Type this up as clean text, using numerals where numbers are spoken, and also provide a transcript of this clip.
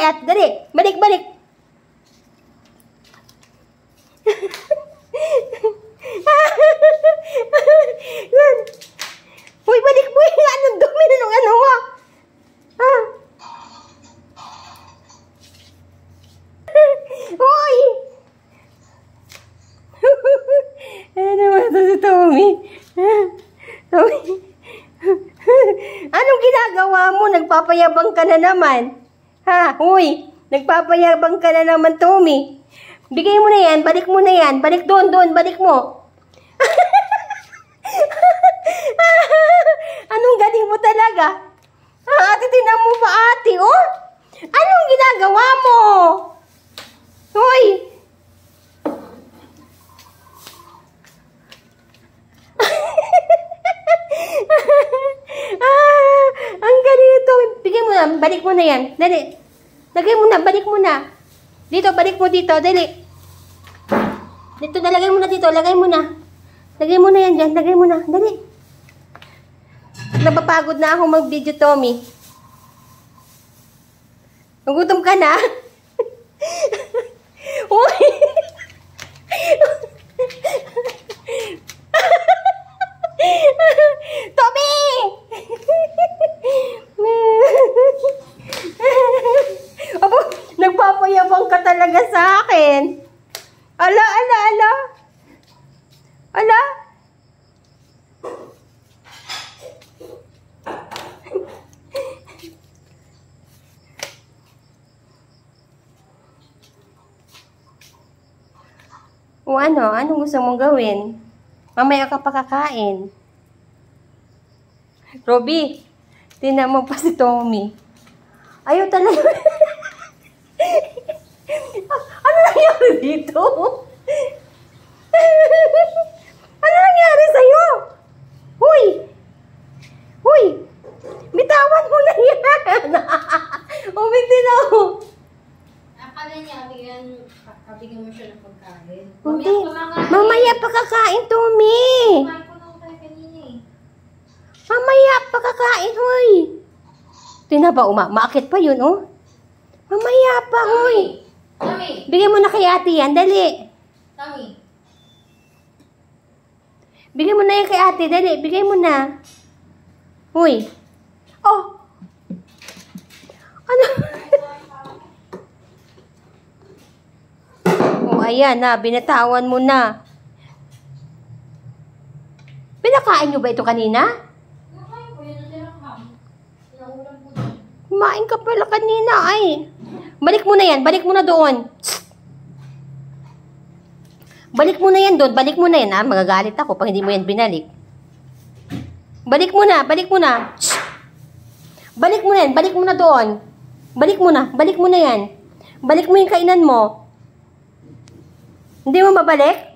payat. Dali, balik, balik. Yan. Uy, balik mo. Anong dumi na nung ano mo? Ha? Uy! Ano naman ito si Tommy? Tommy? Anong ginagawa mo? Nagpapayabang ka na naman. Ha? Uy! Nagpapayabang ka na naman, Tommy. Bigay mo na yan. Balik mo na yan. Balik doon, doon. Balik mo. Anong galing mo talaga? Ate, tinan mo ba, ate? Oh? Anong ginagawa mo? Uy! Ang galing ito. Bigay mo na. Balik mo na yan. Dali. Lagay mo na. Balik mo na. Dito. Balik mo dito. Dali. Dito. Lagay mo na dito. Lagay mo na. Lagay mo na yan dyan. Lagay mo na. Dali. Napapagod na ako mag-video, Tommy. Nagutom ka na? Uy! Tommy! Abo, nagpapayabang ka talaga sa akin. Ala, ala, ala. Ala. O ano? Anong gusto mong gawin? Mamaya ka pa kakain. Robby, tingnan mo pa si Tommy. Ayaw talaga. Ano nangyari dito? Ano nangyari sa'yo? Huy! Huy! Bitawan mo na yan! Umitin ako. Akala niya, kabigyan mo siya ng pagkain. Hindi. Mamaya pa kakain, Tommy. Kumain ko na tayo kanina eh. Mamaya pa kakain, huy. Tingnan ba, maakit pa yun, oh. Mamaya pa, huy. Tommy! Bigyan mo na kay ate yan, dali. Tommy! Bigyan mo na yan kay ate, dali. Bigay mo na. Huy. Oh. Ano? Oh, ayan na. Binatawan mo na. Pinakain nyo ba ito kanina? Nakain ko, yan ang tinakam. Naulam ko doon. Kumain ka pala kanina, ay. Balik mo na yan. Balik mo na doon. Balik mo na yan doon. Balik mo na yan, ha? Magagalit ako pag hindi mo yan binalik. Balik mo na. Balik mo na. Balik mo na yan. Balik mo na doon. Balik mo na. Balik mo na yan. Balik mo yung kainan mo. Hindi mo babalik?